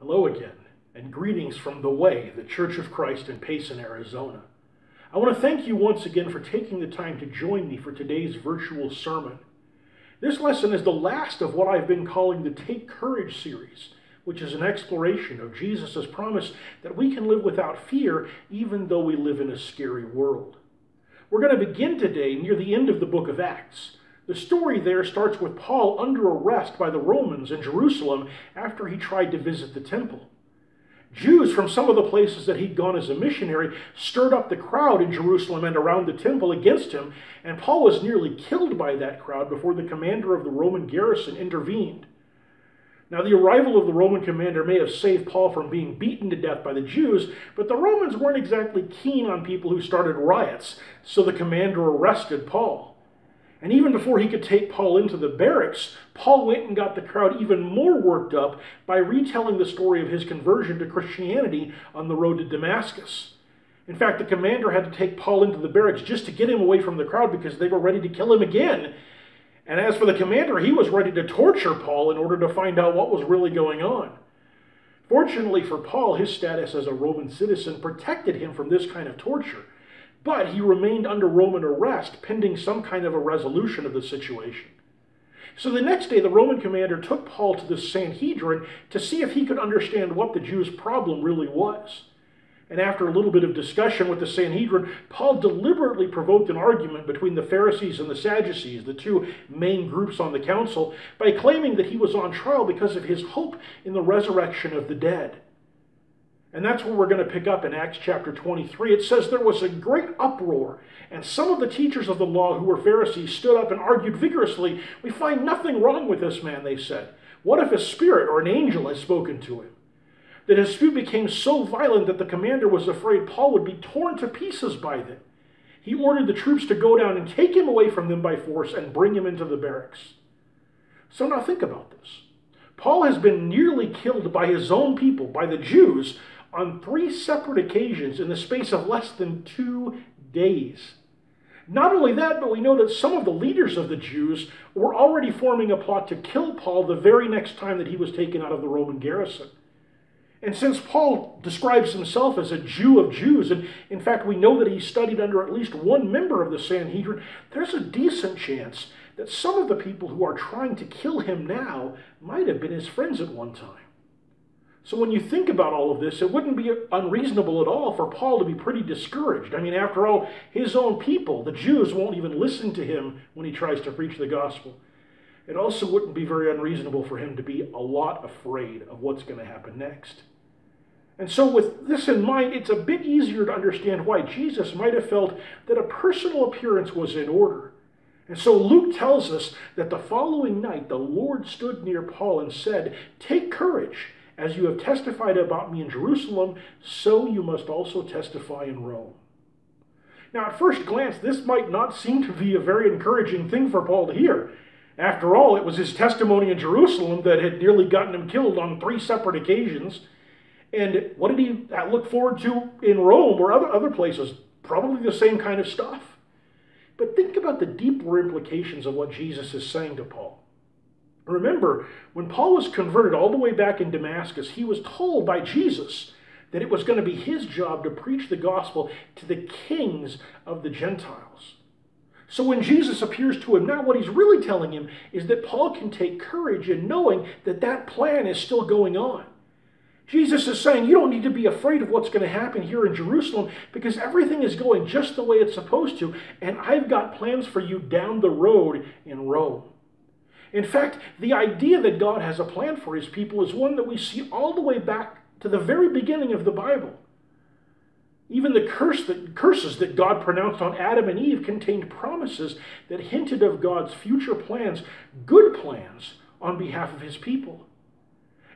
Hello again, and greetings from The Way, the Church of Christ in Payson, Arizona. I want to thank you once again for taking the time to join me for today's virtual sermon. This lesson is the last of what I've been calling the Take Courage series, which is an exploration of Jesus' promise that we can live without fear even though we live in a scary world. We're going to begin today near the end of the book of Acts. The story there starts with Paul under arrest by the Romans in Jerusalem after he tried to visit the temple. Jews from some of the places that he'd gone as a missionary stirred up the crowd in Jerusalem and around the temple against him, and Paul was nearly killed by that crowd before the commander of the Roman garrison intervened. Now, the arrival of the Roman commander may have saved Paul from being beaten to death by the Jews, but the Romans weren't exactly keen on people who started riots, so the commander arrested Paul. And even before he could take Paul into the barracks, Paul went and got the crowd even more worked up by retelling the story of his conversion to Christianity on the road to Damascus. In fact, the commander had to take Paul into the barracks just to get him away from the crowd because they were ready to kill him again. And as for the commander, he was ready to torture Paul in order to find out what was really going on. Fortunately for Paul, his status as a Roman citizen protected him from this kind of torture. But he remained under Roman arrest pending some kind of a resolution of the situation. So the next day, the Roman commander took Paul to the Sanhedrin to see if he could understand what the Jews' problem really was. And after a little bit of discussion with the Sanhedrin, Paul deliberately provoked an argument between the Pharisees and the Sadducees, the two main groups on the council, by claiming that he was on trial because of his hope in the resurrection of the dead. And that's where we're going to pick up in Acts chapter 23. It says there was a great uproar, and some of the teachers of the law who were Pharisees stood up and argued vigorously. "We find nothing wrong with this man," they said. "What if a spirit or an angel has spoken to him?" The dispute became so violent that the commander was afraid Paul would be torn to pieces by them. He ordered the troops to go down and take him away from them by force and bring him into the barracks. So now think about this. Paul has been nearly killed by his own people, by the Jews, on 3 separate occasions in the space of less than 2 days. Not only that, but we know that some of the leaders of the Jews were already forming a plot to kill Paul the very next time that he was taken out of the Roman garrison. And since Paul describes himself as a Jew of Jews, and in fact we know that he studied under at least one member of the Sanhedrin, there's a decent chance that some of the people who are trying to kill him now might have been his friends at one time. So when you think about all of this, it wouldn't be unreasonable at all for Paul to be pretty discouraged. I mean, after all, his own people, the Jews, won't even listen to him when he tries to preach the gospel. It also wouldn't be very unreasonable for him to be a lot afraid of what's going to happen next. And so with this in mind, it's a bit easier to understand why Jesus might have felt that a personal appearance was in order. And so Luke tells us that the following night, the Lord stood near Paul and said, "Take courage. As you have testified about me in Jerusalem, so you must also testify in Rome." Now, at first glance, this might not seem to be a very encouraging thing for Paul to hear. After all, it was his testimony in Jerusalem that had nearly gotten him killed on 3 separate occasions. And what did he look forward to in Rome or other places? Probably the same kind of stuff. But think about the deeper implications of what Jesus is saying to Paul. Remember, when Paul was converted all the way back in Damascus, he was told by Jesus that it was going to be his job to preach the gospel to the kings of the Gentiles. So when Jesus appears to him now, what he's really telling him is that Paul can take courage in knowing that that plan is still going on. Jesus is saying, you don't need to be afraid of what's going to happen here in Jerusalem because everything is going just the way it's supposed to, and I've got plans for you down the road in Rome. In fact, the idea that God has a plan for his people is one that we see all the way back to the very beginning of the Bible. Even the curses that God pronounced on Adam and Eve contained promises that hinted of God's future plans, good plans, on behalf of his people.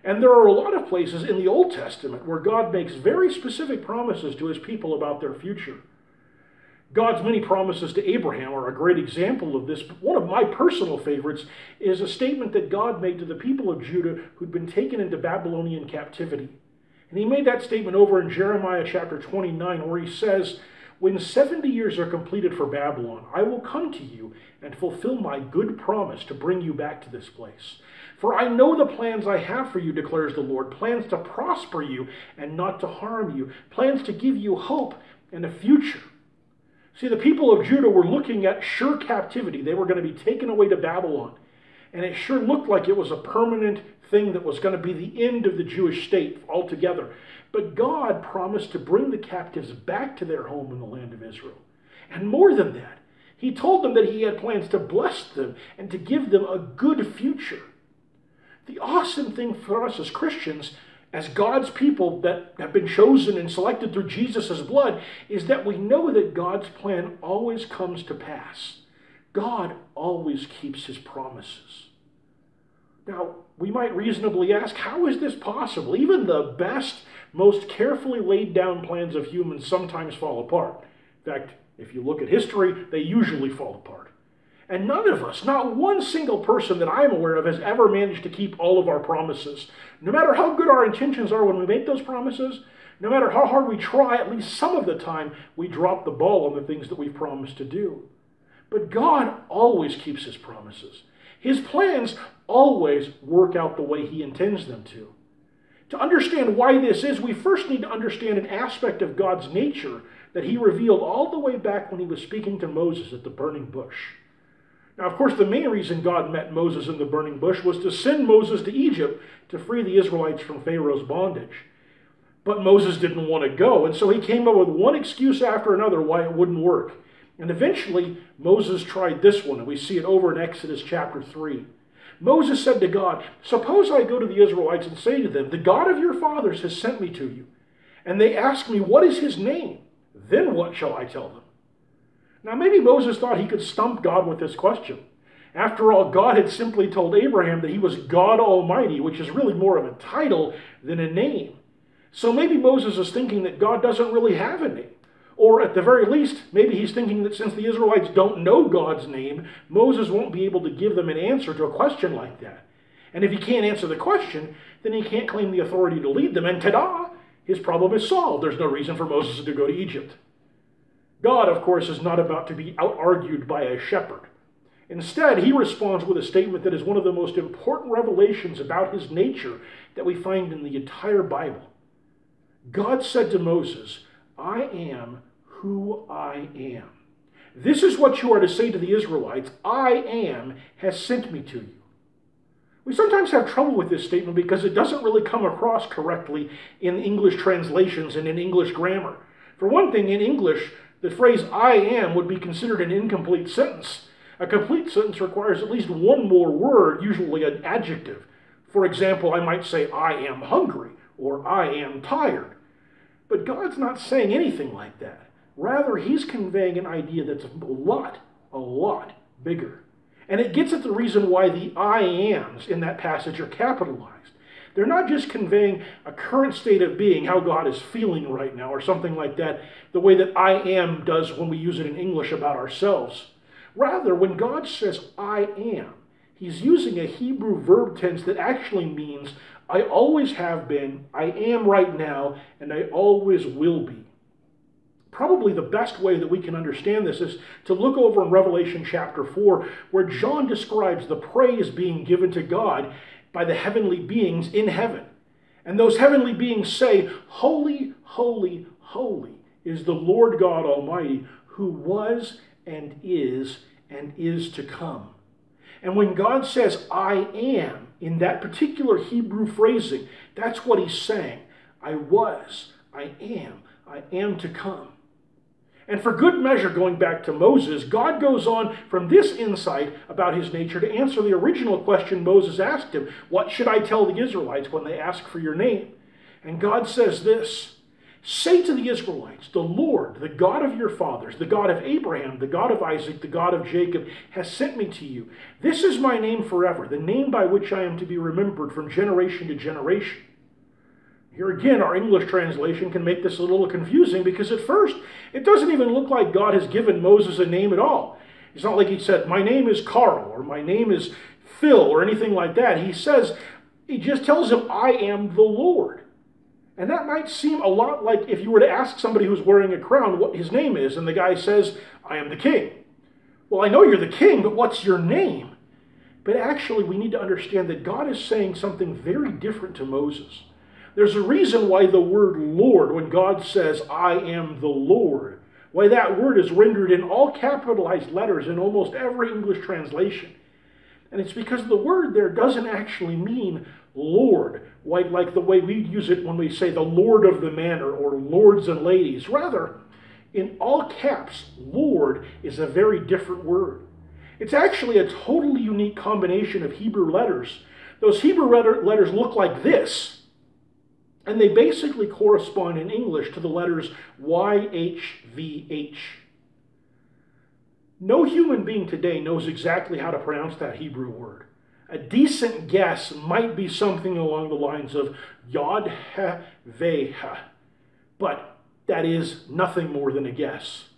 And there are a lot of places in the Old Testament where God makes very specific promises to his people about their future. God's many promises to Abraham are a great example of this. But one of my personal favorites is a statement that God made to the people of Judah who'd been taken into Babylonian captivity. And he made that statement over in Jeremiah chapter 29, where he says, "When 70 years are completed for Babylon, I will come to you and fulfill my good promise to bring you back to this place. For I know the plans I have for you, declares the Lord, plans to prosper you and not to harm you, plans to give you hope and a future. See, the people of Judah were looking at sure captivity. They were going to be taken away to Babylon. And it sure looked like it was a permanent thing that was going to be the end of the Jewish state altogether. But God promised to bring the captives back to their home in the land of Israel. And more than that, he told them that he had plans to bless them and to give them a good future. The awesome thing for us as Christians, as God's people that have been chosen and selected through Jesus' blood, is that we know that God's plan always comes to pass. God always keeps his promises. Now, we might reasonably ask, how is this possible? Even the best, most carefully laid down plans of humans sometimes fall apart. In fact, if you look at history, they usually fall apart. And none of us, not one single person that I'm aware of, has ever managed to keep all of our promises. No matter how good our intentions are when we make those promises, no matter how hard we try, at least some of the time, we drop the ball on the things that we've promised to do. But God always keeps his promises. His plans always work out the way he intends them to. To understand why this is, we first need to understand an aspect of God's nature that he revealed all the way back when he was speaking to Moses at the burning bush. Now, of course, the main reason God met Moses in the burning bush was to send Moses to Egypt to free the Israelites from Pharaoh's bondage. But Moses didn't want to go, and so he came up with one excuse after another why it wouldn't work. And eventually, Moses tried this one, and we see it over in Exodus chapter 3. Moses said to God, "Suppose I go to the Israelites and say to them, 'The God of your fathers has sent me to you.' And they ask me, 'What is his name?' Then what shall I tell them?" Now, maybe Moses thought he could stump God with this question. After all, God had simply told Abraham that he was God Almighty, which is really more of a title than a name. So maybe Moses is thinking that God doesn't really have a name. Or at the very least, maybe he's thinking that since the Israelites don't know God's name, Moses won't be able to give them an answer to a question like that. And if he can't answer the question, then he can't claim the authority to lead them. And ta-da! His problem is solved. There's no reason for Moses to go to Egypt. God, of course, is not about to be out-argued by a shepherd. Instead, he responds with a statement that is one of the most important revelations about his nature that we find in the entire Bible. God said to Moses, "I am who I am. This is what you are to say to the Israelites. I am has sent me to you." We sometimes have trouble with this statement because it doesn't really come across correctly in English translations and in English grammar. For one thing, in English, the phrase "I am" would be considered an incomplete sentence. A complete sentence requires at least one more word, usually an adjective. For example, I might say, "I am hungry," or "I am tired." But God's not saying anything like that. Rather, he's conveying an idea that's a lot bigger. And it gets at the reason why the "I ams" in that passage are capitalized. They're not just conveying a current state of being, how God is feeling right now, or something like that, the way that "I am" does when we use it in English about ourselves. Rather, when God says "I am," he's using a Hebrew verb tense that actually means I always have been, I am right now, and I always will be. Probably the best way that we can understand this is to look over in Revelation chapter 4, where John describes the praise being given to God by the heavenly beings in heaven. And those heavenly beings say, "Holy, holy, holy is the Lord God Almighty, who was and is to come." And when God says, "I am," in that particular Hebrew phrasing, that's what he's saying. I was, I am to come. And for good measure, going back to Moses, God goes on from this insight about his nature to answer the original question Moses asked him, "What should I tell the Israelites when they ask for your name?" And God says this, "Say to the Israelites, the Lord, the God of your fathers, the God of Abraham, the God of Isaac, the God of Jacob, has sent me to you. This is my name forever, the name by which I am to be remembered from generation to generation." Here again, our English translation can make this a little confusing because at first, it doesn't even look like God has given Moses a name at all. It's not like he said, "My name is Carl," or "My name is Phil," or anything like that. He just tells him, "I am the Lord." And that might seem a lot like if you were to ask somebody who's wearing a crown what his name is, and the guy says, "I am the king." Well, I know you're the king, but what's your name? But actually, we need to understand that God is saying something very different to Moses. There's a reason why the word Lord, when God says, I am the Lord, why that word is rendered in all capitalized letters in almost every English translation. And it's because the word there doesn't actually mean Lord, like the way we use it when we say the Lord of the manor or lords and ladies. Rather, in all caps, Lord is a very different word. It's actually a totally unique combination of Hebrew letters. Those Hebrew letters look like this, and they basically correspond in English to the letters YHVH. No human being today knows exactly how to pronounce that Hebrew word. A decent guess might be something along the lines of Yod Ha Ve Ha, but that is nothing more than a guess.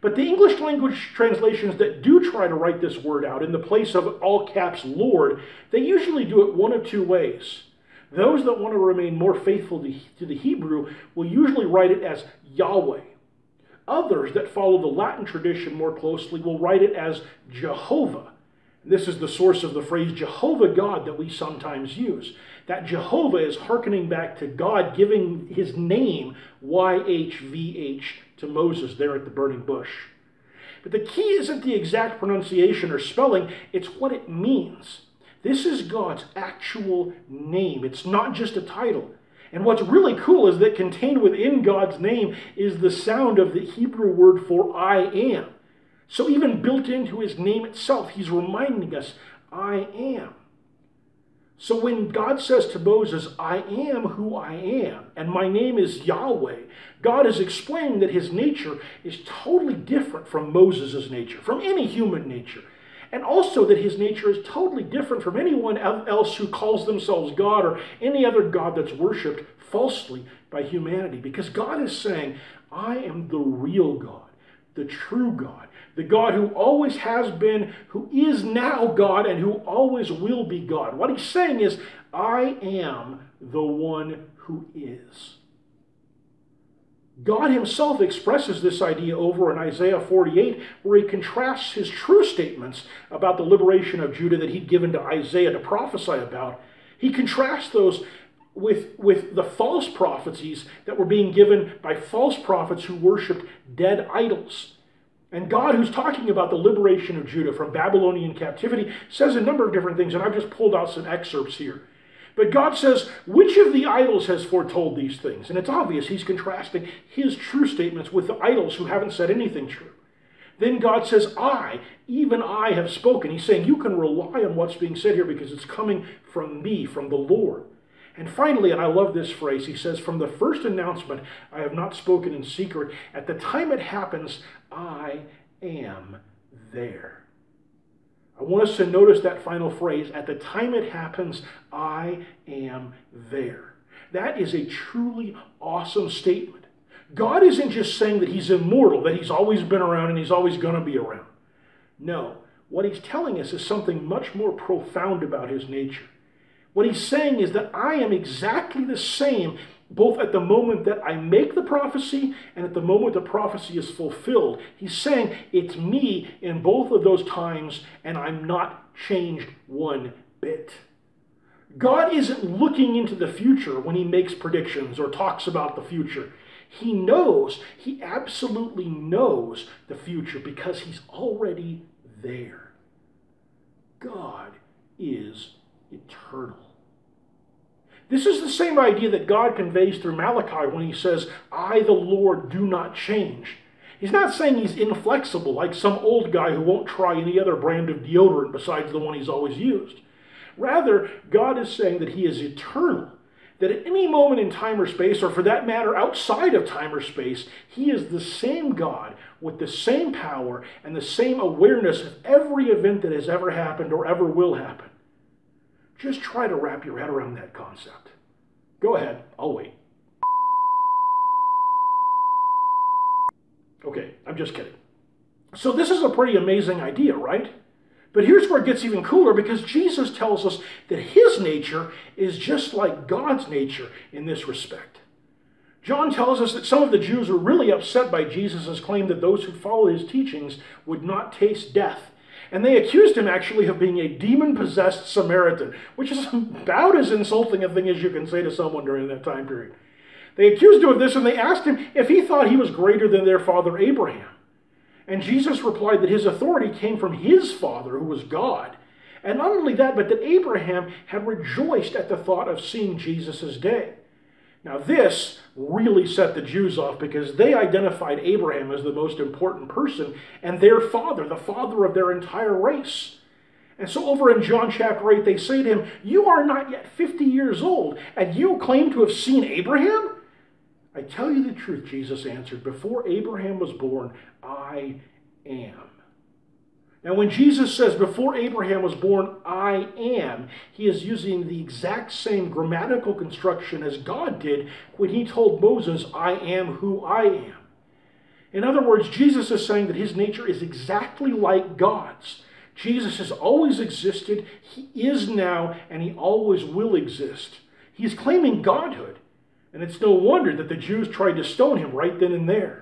But the English language translations that do try to write this word out in the place of all caps Lord, they usually do it one of two ways. Those that want to remain more faithful to the Hebrew will usually write it as Yahweh. Others that follow the Latin tradition more closely will write it as Jehovah. This is the source of the phrase Jehovah God that we sometimes use. That Jehovah is hearkening back to God giving his name YHVH to Moses there at the burning bush. But the key isn't the exact pronunciation or spelling, it's what it means. This is God's actual name. It's not just a title. And what's really cool is that contained within God's name is the sound of the Hebrew word for I am. So even built into his name itself, he's reminding us, I am. So when God says to Moses, I am who I am, and my name is Yahweh, God is explaining that his nature is totally different from Moses' nature, from any human nature. And also that his nature is totally different from anyone else who calls themselves God or any other God that's worshipped falsely by humanity. Because God is saying, I am the real God, the true God, the God who always has been, who is now God, and who always will be God. What he's saying is, I am the one who is. God himself expresses this idea over in Isaiah 48, where he contrasts his true statements about the liberation of Judah that he'd given to Isaiah to prophesy about. He contrasts those with the false prophecies that were being given by false prophets who worshiped dead idols. And God, who's talking about the liberation of Judah from Babylonian captivity, says a number of different things, and I've just pulled out some excerpts here. But God says, which of the idols has foretold these things? And it's obvious he's contrasting his true statements with the idols who haven't said anything true. Then God says, even I have spoken. He's saying you can rely on what's being said here because it's coming from me, from the Lord. And finally, and I love this phrase, he says, from the first announcement, I have not spoken in secret. At the time it happens, I am there. I want us to notice that final phrase, at the time it happens, I am there. That is a truly awesome statement. God isn't just saying that he's immortal, that he's always been around and he's always going to be around. No, what he's telling us is something much more profound about his nature. What he's saying is that I am exactly the same both at the moment that I make the prophecy and at the moment the prophecy is fulfilled. He's saying it's me in both of those times and I'm not changed one bit. God isn't looking into the future when he makes predictions or talks about the future. He knows, he absolutely knows the future because he's already there. God is eternal. This is the same idea that God conveys through Malachi when he says, I, the Lord, do not change. He's not saying he's inflexible like some old guy who won't try any other brand of deodorant besides the one he's always used. Rather, God is saying that he is eternal, that at any moment in time or space, or for that matter outside of time or space, he is the same God with the same power and the same awareness of every event that has ever happened or ever will happen. Just try to wrap your head around that concept. Go ahead, I'll wait. Okay, I'm just kidding. So this is a pretty amazing idea, right? But here's where it gets even cooler because Jesus tells us that his nature is just like God's nature in this respect. John tells us that some of the Jews were really upset by Jesus' claim that those who follow his teachings would not taste death. And they accused him actually of being a demon-possessed Samaritan, which is about as insulting a thing as you can say to someone during that time period. They accused him of this, and they asked him if he thought he was greater than their father Abraham. And Jesus replied that his authority came from his father, who was God. And not only that, but that Abraham had rejoiced at the thought of seeing Jesus' day. Now this really set the Jews off because they identified Abraham as the most important person and their father, the father of their entire race. And so over in John chapter 8, they say to him, "You are not yet 50 years old, and you claim to have seen Abraham?" "I tell you the truth," Jesus answered, "before Abraham was born, I am." Now when Jesus says, "Before Abraham was born, I am," he is using the exact same grammatical construction as God did when he told Moses, "I am who I am." In other words, Jesus is saying that his nature is exactly like God's. Jesus has always existed, he is now, and he always will exist. He's claiming godhood, and it's no wonder that the Jews tried to stone him right then and there.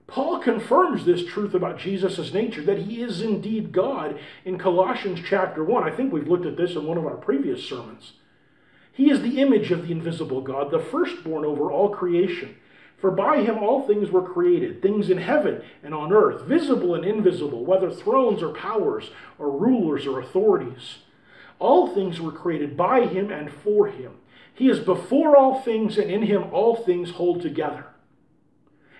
Paul confirms this truth about Jesus' nature, that he is indeed God, in Colossians chapter 1. I think we've looked at this in one of our previous sermons. He is the image of the invisible God, the firstborn over all creation. For by him all things were created, things in heaven and on earth, visible and invisible, whether thrones or powers or rulers or authorities. All things were created by him and for him. He is before all things, and in him all things hold together.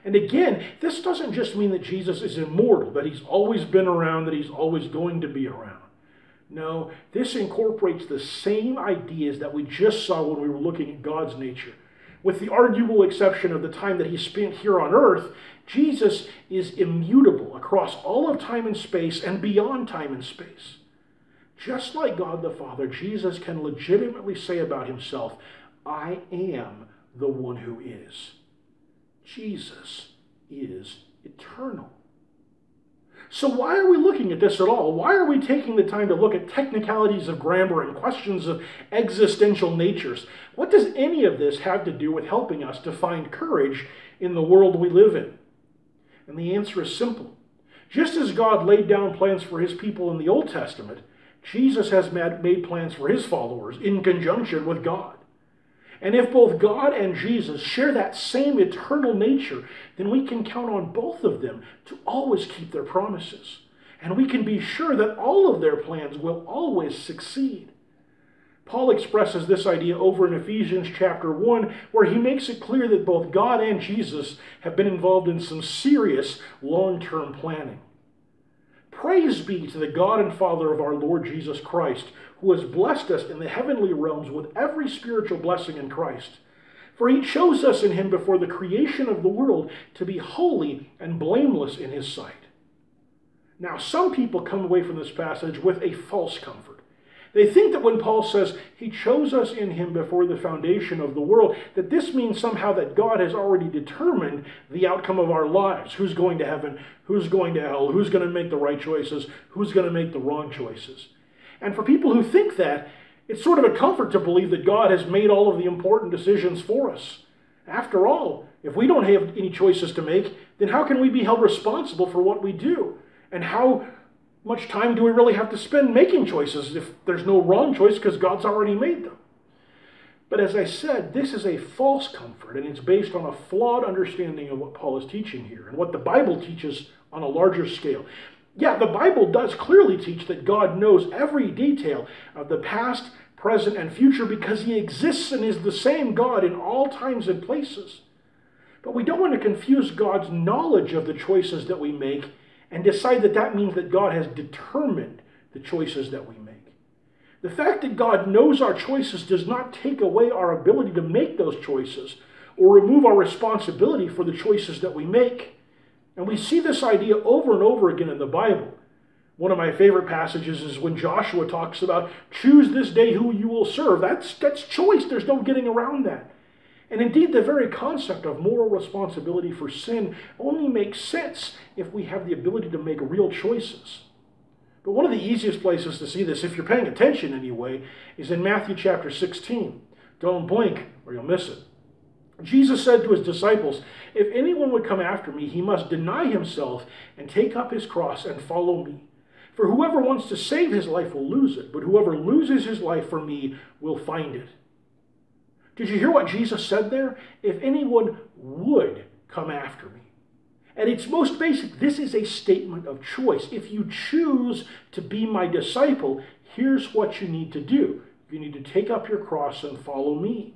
And again, this doesn't just mean that Jesus is immortal, that he's always been around, that he's always going to be around. No, this incorporates the same ideas that we just saw when we were looking at God's nature. With the arguable exception of the time that he spent here on earth, Jesus is immutable across all of time and space and beyond time and space. Just like God the Father, Jesus can legitimately say about himself, "I am the one who is." Jesus is eternal. So why are we looking at this at all? Why are we taking the time to look at technicalities of grammar and questions of existential natures? What does any of this have to do with helping us to find courage in the world we live in? And the answer is simple. Just as God laid down plans for his people in the Old Testament, Jesus has made plans for his followers in conjunction with God. And if both God and Jesus share that same eternal nature, then we can count on both of them to always keep their promises. And we can be sure that all of their plans will always succeed. Paul expresses this idea over in Ephesians chapter 1, where he makes it clear that both God and Jesus have been involved in some serious long-term planning. Praise be to the God and Father of our Lord Jesus Christ, who has blessed us in the heavenly realms with every spiritual blessing in Christ. For he chose us in him before the creation of the world to be holy and blameless in his sight. Now, some people come away from this passage with a false comfort. They think that when Paul says he chose us in him before the foundation of the world, that this means somehow that God has already determined the outcome of our lives. Who's going to heaven? Who's going to hell? Who's going to make the right choices? Who's going to make the wrong choices? And for people who think that, it's sort of a comfort to believe that God has made all of the important decisions for us. After all, if we don't have any choices to make, then how can we be held responsible for what we do? And how much time do we really have to spend making choices if there's no wrong choice because God's already made them? But as I said, this is a false comfort, and it's based on a flawed understanding of what Paul is teaching here and what the Bible teaches on a larger scale. Yeah, the Bible does clearly teach that God knows every detail of the past, present, and future because he exists and is the same God in all times and places. But we don't want to confuse God's knowledge of the choices that we make and decide that that means that God has determined the choices that we make. The fact that God knows our choices does not take away our ability to make those choices or remove our responsibility for the choices that we make. And we see this idea over and over again in the Bible. One of my favorite passages is when Joshua talks about, choose this day who you will serve. That's choice. There's no getting around that. And indeed, the very concept of moral responsibility for sin only makes sense if we have the ability to make real choices. But one of the easiest places to see this, if you're paying attention anyway, is in Matthew chapter 16. Don't blink or you'll miss it. Jesus said to his disciples, if anyone would come after me, he must deny himself and take up his cross and follow me. For whoever wants to save his life will lose it, but whoever loses his life for me will find it. Did you hear what Jesus said there? If anyone would come after me. At its most basic, this is a statement of choice. If you choose to be my disciple, here's what you need to do. You need to take up your cross and follow me.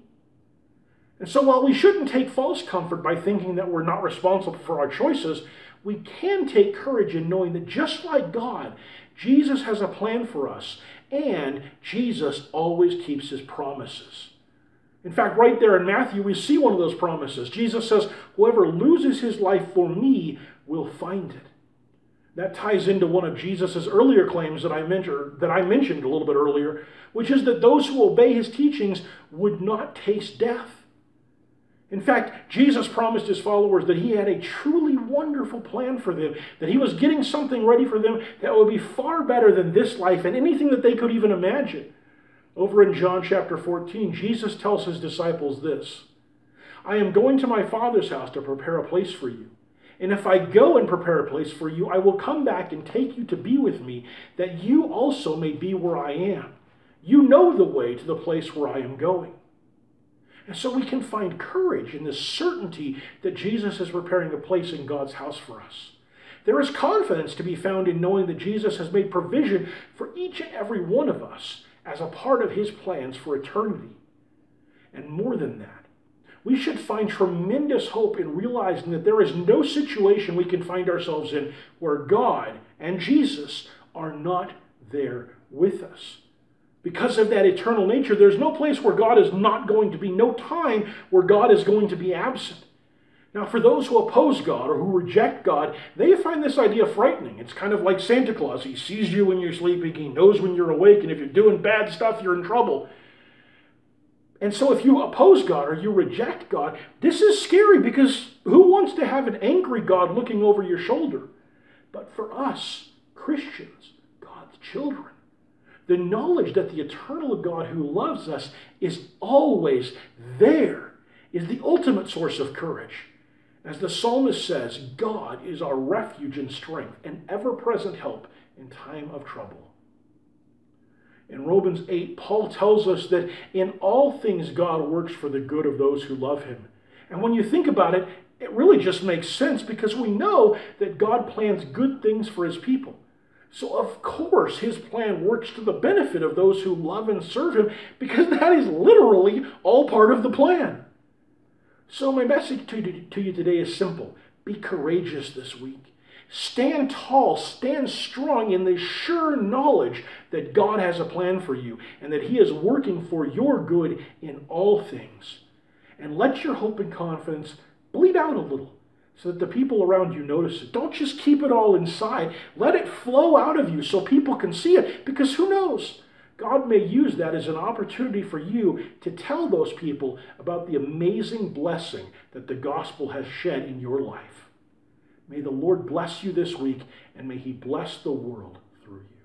And so while we shouldn't take false comfort by thinking that we're not responsible for our choices, we can take courage in knowing that just like God, Jesus has a plan for us, and Jesus always keeps his promises. In fact, right there in Matthew, we see one of those promises. Jesus says, whoever loses his life for me will find it. That ties into one of Jesus' earlier claims that I mentioned a little bit earlier, which is that those who obey his teachings would not taste death. In fact, Jesus promised his followers that he had a truly wonderful plan for them, that he was getting something ready for them that would be far better than this life and anything that they could even imagine. Over in John chapter 14, Jesus tells his disciples this, I am going to my Father's house to prepare a place for you. And if I go and prepare a place for you, I will come back and take you to be with me, that you also may be where I am. You know the way to the place where I am going. And so we can find courage in the certainty that Jesus is preparing a place in God's house for us. There is confidence to be found in knowing that Jesus has made provision for each and every one of us as a part of his plans for eternity. And more than that, we should find tremendous hope in realizing that there is no situation we can find ourselves in where God and Jesus are not there with us. Because of that eternal nature, there's no place where God is not going to be, no time where God is going to be absent. Now, for those who oppose God or who reject God, they find this idea frightening. It's kind of like Santa Claus. He sees you when you're sleeping, he knows when you're awake, and if you're doing bad stuff, you're in trouble. And so if you oppose God or you reject God, this is scary because who wants to have an angry God looking over your shoulder? But for us, Christians, God's children, the knowledge that the eternal God who loves us is always there is the ultimate source of courage. As the psalmist says, God is our refuge and strength, an ever-present help in time of trouble. In Romans 8, Paul tells us that in all things God works for the good of those who love him. And when you think about it, it really just makes sense because we know that God plans good things for his people. So of course his plan works to the benefit of those who love and serve him because that is literally all part of the plan. So my message to you today is simple. Be courageous this week. Stand tall, stand strong in the sure knowledge that God has a plan for you and that he is working for your good in all things. And let your hope and confidence bleed out a little so that the people around you notice it. Don't just keep it all inside. Let it flow out of you so people can see it, because who knows? God may use that as an opportunity for you to tell those people about the amazing blessing that the gospel has shed in your life. May the Lord bless you this week, and may he bless the world through you.